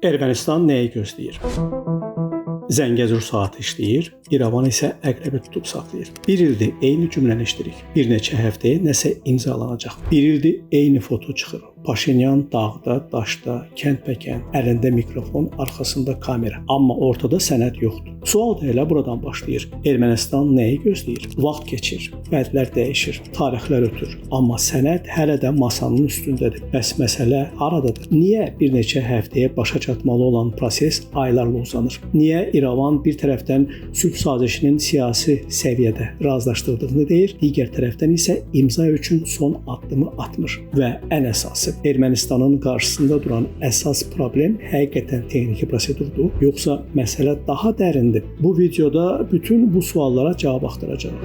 Ermənistan nəyi gözləyir? Zəngəzur saat işləyir, İrəvan isə əqrəbi tutub saxlayır. Bir ildir eyni cümləni işləyirik. Bir neçə həftəyə nəsə imzalanacaq. Bir ildir eyni foto çıxır. Paşinyan dağda, daşda, kənd-bəkənd, əlində mikrofon, arxasında kamera. Amma ortada sənəd yoxdur. Sual da elə buradan başlayır. Ermənistan nəyi gözləyir? Vaxt keçir, vədlər dəyişir, tarixlər ötür. Amma sənəd hələ də masanın üstündədir. Bəs məsələ haradadır? Niyə bir neçə həftəyə başa çatmalı olan proses aylarla uzanır? Niyə İrəvan bir tərəfdən sülh sazişinin siyasi səviyyədə razılaşdırdığını deyir, digər tərəfdən isə imza üçün son addımı atmır və ən əsası Ermənistanın qarşısında duran əsas problem həqiqətən texniki prosedurdur, yoxsa məsələ daha dərindir? Bu videoda bütün bu suallara cavab axtaracağıq.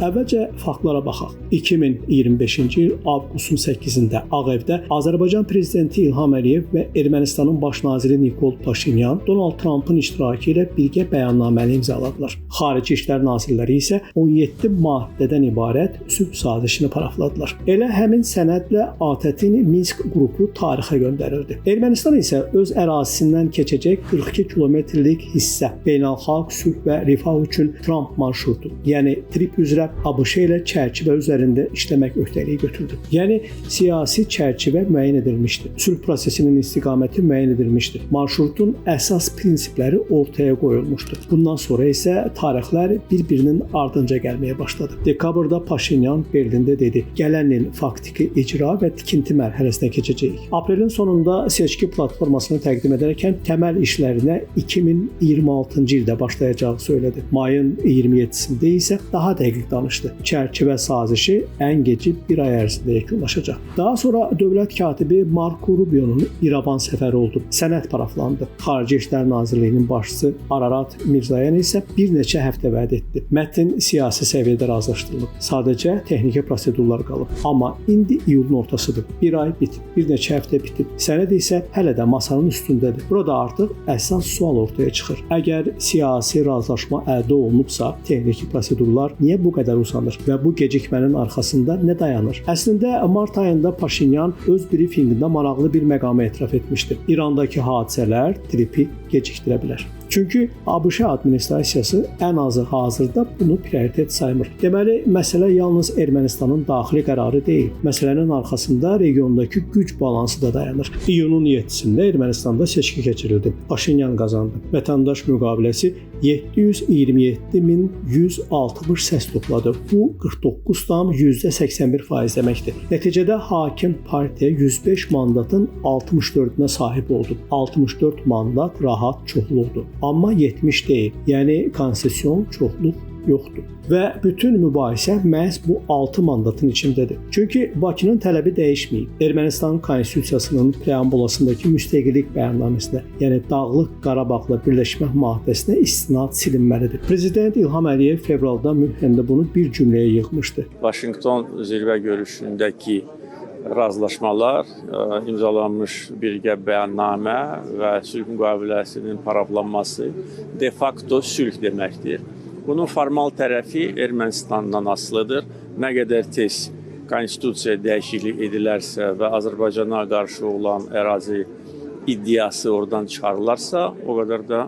Əvvəlcə faktlara baxaq. 2025-ci il avqustun 8-də Ağ Evdə Azərbaycan prezidenti İlham Əliyev və Ermənistanın baş naziri Nikol Paşinyan Donald Trampın iştirakı ilə birgə bəyannaməni imzaladılar. Xarici İşlər Nazirləri isə 17 maddədən ibarət sülh sazişini parafladılar. Elə həmin sənədlə ATƏT-in Minsk qrupu tarixə göndərildi. Ermənistan isə öz ərazisindən keçəcək 42 kilometrlik hissə beynəlxalq sülh və rifah üçün Tramp marşrutu, yəni trip üzrə ABŞ ilə çərçivə üzərində işləmək öhdəliyi götürdü. Yəni siyasi çərçivə müəyyən edilmişdi. Sülh prosesinin istiqaməti müəyyən edilmişdi. Marşrutun əsas prinsipləri ortaya qoyulmuşdu. Bundan sonra isə tarixlər bir-birinin ardınca gəlməyə başladı. Dekabrda Paşinyan Berlində dedi: "Gələn il faktiki icra və tikinti mərhələsinə keçəcəyik." Aprelin sonunda seçki platformasını təqdim edərkən təməl işlərinə 2026-cı ildə başlayacağı söylədi. Mayın 27-sində isə daha dəqiq danışdı. Çərçivə sazişi ən gecə bir ay ərzində yekunlaşacaq. Daha sonra dövlət katibi Marco Rubio'nun İrəvan səfəri oldu. Sənəd paraflandı. Xarici İşlər Nazirliyinin başçısı Ararat Mirzoyan isə bir neçə həftə vəd etdi. Mətn siyasi səviyyədə razılaşdırılıb. Sadəcə texniki prosedurlar qalıb. Amma indi iyulun ortasıdır. Bir ay bitib, bir neçə həftə bitib. Sənəd isə hələ də masanın üstündədir. Burada artıq əsas sual ortaya çıxır. Əgər siyasi razılaşma əldə olunubsa, texniki prosedurlar niyə bu qədər uzanır və bu gecikmənin arxasında nə dayanır? Əslində mart ayında Paşinyan öz brifinqində maraqlı bir məqamı etiraf etmişdi. İrandakı hadisələr tripi gecikdirə bilər. Çünki ABŞ administrasiyası ən azı hazırda bunu prioritet saymır. Deməli, məsələ yalnız Ermənistanın daxili qərarı deyil. Məsələnin arxasında regiondakı güc balansı da dayanır. İyunun 7-sində Ermənistanda seçki keçirildi. Paşinyan qazandı. Vətəndaş müqaviləsi 727.160 səs topladı. Bu 49,81% deməkdir. Nəticədə hakim partiya 105 mandatın 64-nə sahib oldu. 64 mandat rahat çoxluqdur. Amma 70 deyil. Yəni konstitusion çoxluq yoxdur. Və bütün mübahisə məhz bu 6 mandatın içindədir. Çünki Bakının tələbi dəyişməyib. Ermənistan konstitusiyasının preambulasındakı müstəqillik bəyannaməsinə, yəni Dağlıq Qarabağla birləşmə maddəsinə istinad silinməlidir. Prezident İlham Əliyev fevralda Münxendə bunu bir cümləyə yığmışdı. Vaşinqton zirvə görüşündəki razılaşmalar, imzalanmış birgə bəyannamə və sülh müqaviləsinin paraflanması de facto sülh deməkdir. Bunun formal tərəfi Ermənistandan asılıdır. Nə qədər tez konstitusiya dəyişiklik edilərsə və Azərbaycana qarşı olan ərazi iddiası oradan çıxarılarsa, o qədər də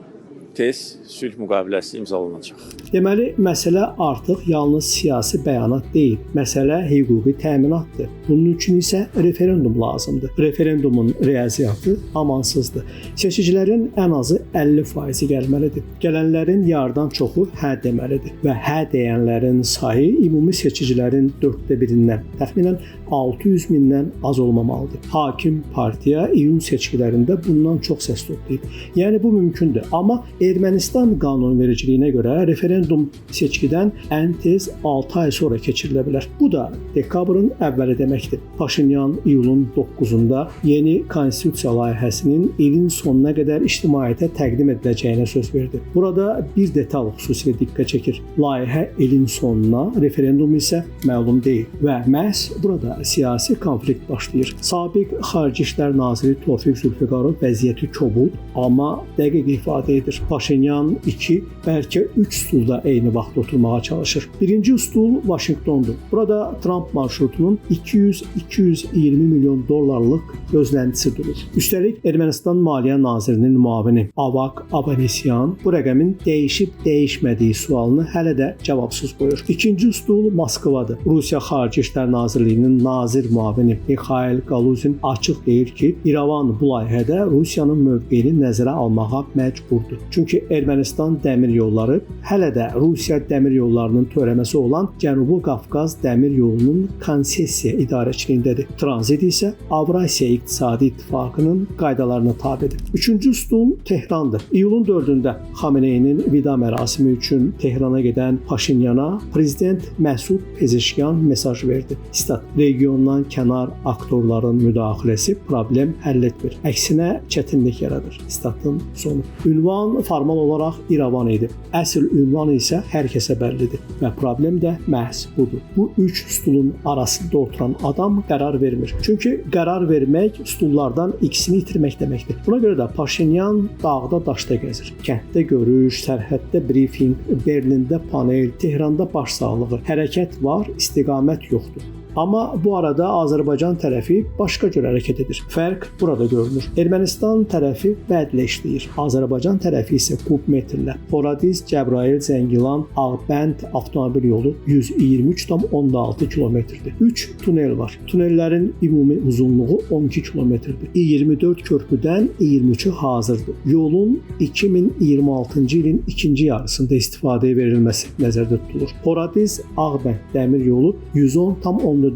tez sülh müqaviləsi imzalanacaq. Deməli, məsələ artıq yalnız siyasi bəyanat deyil, məsələ hüquqi təminatdır. Bunun üçün isə referendum lazımdır. Referendumun riyaziyyatı amansızdır. Seçicilərin ən azı 50% gəlməlidir. Gələnlərin yarıdan çoxu hə deməlidir və hə deyənlərin sayı ümumi seçicilərin 1/4-dən, təxminən 600 mindən az olmamalıdır. Hakim partiya iyun seçkilərində bundan çox səs toplayıb. Yəni bu mümkündür, amma Ermənistan qanunvericiliyinə görə referendum seçkidən ən tez 6 ay sonra keçirilə bilər. Bu da dekabrın əvvəli deməkdir. Paşinyan iyulun 9-da yeni konstitusiya layihəsinin ilin sonuna qədər ictimaiyyətə təqdim ediləcəyinə söz verdi. Burada bir detal xüsusilə diqqət çəkir. Layihə ilin sonuna, referendum isə məlum deyil və məhz burada siyasi konflikt başlayır. Sabiq Xarici İşlər Naziri Tofiq Zülfiqarov vəziyyəti kobud, amma dəqiq ifadə edir. Paşinyan 2, bəlkə 3 stulda eyni vaxtda oturmağa çalışır. Birinci stul Vaşinqtondur. Burada Trump marşrutunun 200-220 milyon dollarlıq gözləntisi durur. Üstəlik Ermənistan Maliyyə Nazirinin müavini Avak Avanesyan bu rəqəmin dəyişib-dəyişmədiyi sualını hələ də cavabsız qoyur. İkinci stul Moskvadır. Rusiya Xarici İşlər Nazirliyinin nazir müavini Mikhail Galuzin açıq deyir ki, İrəvan bu layihədə Rusiyanın mövqeyini nəzərə almağa məcburdur. Çünki Ermənistan dəmir yolları hələ də Rusiya dəmir yollarının törəməsi olan Cənubi Qafqaz dəmir yolunun konsessiya idarəçiliyindədir. Tranzit isə Avrasiya İqtisadi İttifaqının qaydalarına tabedir. Üçüncü stul Tehrandır. İyulun 4-də Xameneyinin vida mərasimi üçün Tehrana gedən Paşinyana prezident Məsud Pezeşkiyan mesaj verdi. Sitat: regiondan kənar aktorların müdaxiləsi problem həll etmir. Əksinə çətinlik yaradır. Statın sonu. Ünvan formal olaraq İrəvan idi. Əsl ünvan isə hər kəsə bəllidir və problem də məhz budur. Bu üç stulun arasında oturan adam qərar vermir. Çünki qərar vermək stullardan ikisini itirmək deməkdir. Buna görə də Paşinyan dağda daşda gəzir. Kənddə görüş, sərhəddə briefing, Berlində panel, Tehranda baş sağlığı. Hərəkət var, istiqamət yoxdur. Amma bu arada Azərbaycan tərəfi başqa cür hərəkət edir. Fərq burada görünür. Ermənistan tərəfi vədlə işləyir. Azərbaycan tərəfi isə kubmetrlə. Horadiz, Cəbrayıl, Zəngilan, Ağbənd avtomobil yolu 123,6 kilometrdir. 3 tunel var. Tunellərin ümumi uzunluğu 12 kilometrdir. 24 körpüdən 23-ü hazırdır. Yolun 2026-cı ilin ikinci yarısında istifadəyə verilməsi nəzərdə tutulur. Horadiz, Ağbənd dəmir yolu 110,4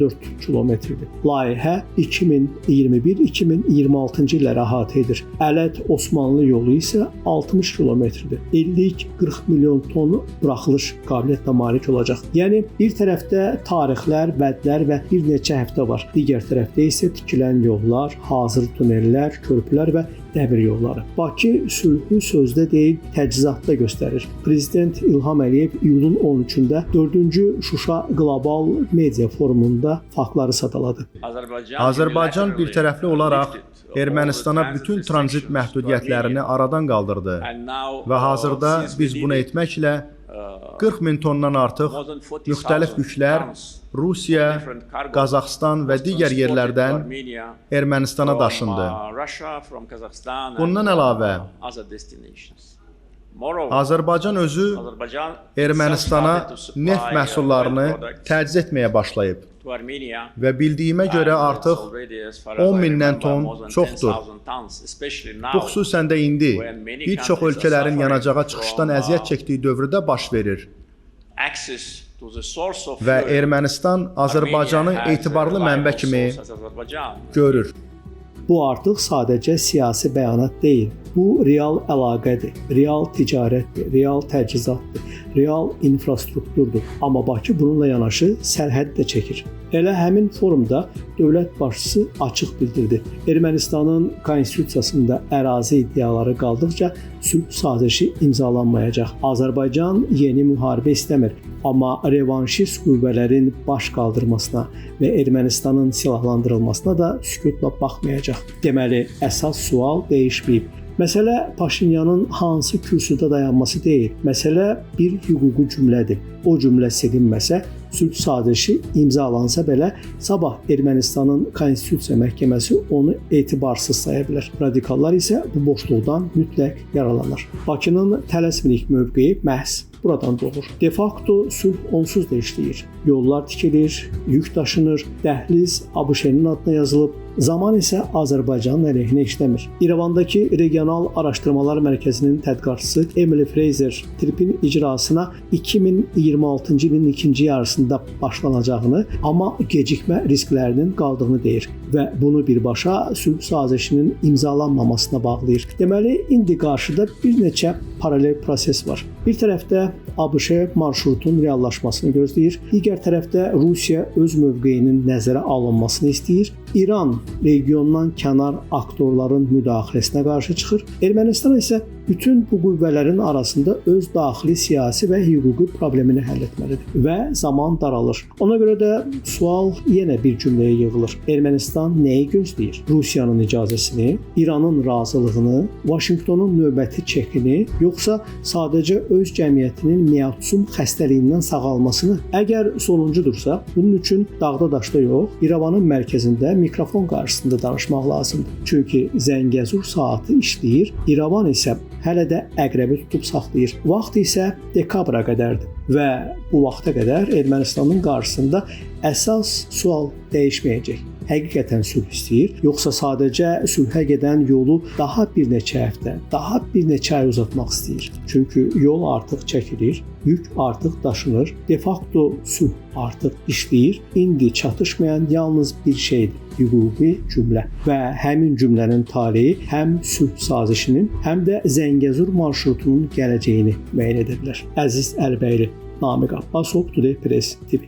kilometrdir. Layihə 2021-2026-cı illərə əhatə edir. Ələt Osmanlı yolu isə 60 kilometrdir. İllik 40 milyon ton buraxılış qabiliyyətinə malik olacaq. Yəni bir tərəfdə tarixlər, vədlər və bir neçə həftə var. Digər tərəfdə isə tikilən yollar, hazır tunellər, körpülər və dəmir yolları. Bakı sülhü sözdə deyil, təchizatda göstərir. Prezident İlham Əliyev iyulun 13-də 4-cü Şuşa Qlobal Media Forumunda faktları sadaladı. Azərbaycan birtərəfli olaraq Ermənistana bütün tranzit məhdudiyyətlərini aradan qaldırdı və hazırda biz bunu etməklə 40 min tondan artıq müxtəlif yüklər Rusiya, Qazaxstan və digər yerlərdən Ermənistana daşındı. Bundan əlavə, Azərbaycan özü Ermənistana neft məhsullarını təchiz etməyə başlayıb və bildiyimə görə artıq 10 mindən ton çoxdur. Bu xüsusən də indi bir çox ölkələrin yanacağa çıxışdan əziyyət çəkdiyi dövrdə baş verir və Ermənistan Azərbaycanı etibarlı mənbə kimi görür. Bu artıq sadəcə siyasi bəyanat deyil. Bu real əlaqədir, real ticarətdir, real təchizatdır, real infrastrukturdur. Amma Bakı bununla yanaşı sərhəd də çəkir. Elə həmin forumda dövlət başçısı açıq bildirdi. Ermənistanın konstitusiyasında ərazi iddiaları qaldıqca sülh sazişi imzalanmayacaq. Azərbaycan yeni müharibə istəmir, amma revanşist qüvvələrin baş qaldırmasına və Ermənistanın silahlandırılmasına da sükutla baxmayacaq. Deməli, əsas sual dəyişməyib. Məsələ Paşinyanın hansı kürsüdə dayanması deyil. Məsələ bir hüquqi cümlədir. O cümlə silinməsə, sülh sazişi imzalansa belə, sabah Ermənistanın Konstitusiya Məhkəməsi onu etibarsız saya bilər. Radikallar isə bu boşluqdan mütləq yaralanır. Bakının tələsmilik mövqeyi məhz buradan doğur. De facto sülh onsuz da işləyir. Yollar tikilir, yük daşınır, dəhliz ABŞ-nin adına yazılıb, zaman isə Azərbaycanın əleyhinə işləmir. İrəvandakı Regional Araşdırmalar Mərkəzinin tədqiqatçısı Emily Fraser tripin icrasına 2026-cı ilin ikinci yarısında başlanacağını, amma gecikmə risklərinin qaldığını deyir və bunu birbaşa sülh sazişinin imzalanmamasına bağlayır. Deməli, indi qarşıda bir neçə paralel proses var. Bir tərəfdə ABŞ marşrutun reallaşmasını gözləyir, digər tərəfdə Rusiya öz mövqeyinin nəzərə alınmasını istəyir. İran regiondan kənar aktorların müdaxiləsinə qarşı çıxır. Ermənistan isə bütün bu qüvvələrin arasında öz daxili siyasi və hüquqi problemini həll etməlidir və zaman daralır. Ona görə də sual yenə bir cümləyə yığılır. Ermənistan nəyi gözləyir? Rusiyanın icazəsini, İranın razılığını, Vaşinqtonun növbəti çekini, yoxsa sadəcə öz cəmiyyətinin miautsum xəstəliyindən sağalmasını? Əgər sonuncudursa, bunun üçün dağda daşda yox, İrəvanın mərkəzində mikrofon qarşısında danışmaq lazımdır. Çünki Zəngəzur saatı işləyir, İrəvan isə hələ də əqrəbi tutub saxlayır. Vaxt isə dekabra qədərdir və bu vaxta qədər Ermənistanın qarşısında əsas sual dəyişməyəcək. Həqiqətən sülh istəyir, yoxsa sadəcə sülhə gedən yolu daha bir neçə həftə, daha bir neçə ay uzatmaq istəyir? Çünki yol artıq çəkilir, yük artıq daşınır, de facto sülh artıq işləyir. İndi çatışmayan yalnız bir şeydir: hüquqi cümlə və həmin cümlənin taleyi həm sülh sazişinin, həm də Zəngəzur marşrutunun gələcəyini müəyyən edə bilər. Əziz Əlibəyli, Namiq Abbasov, Today Press TV.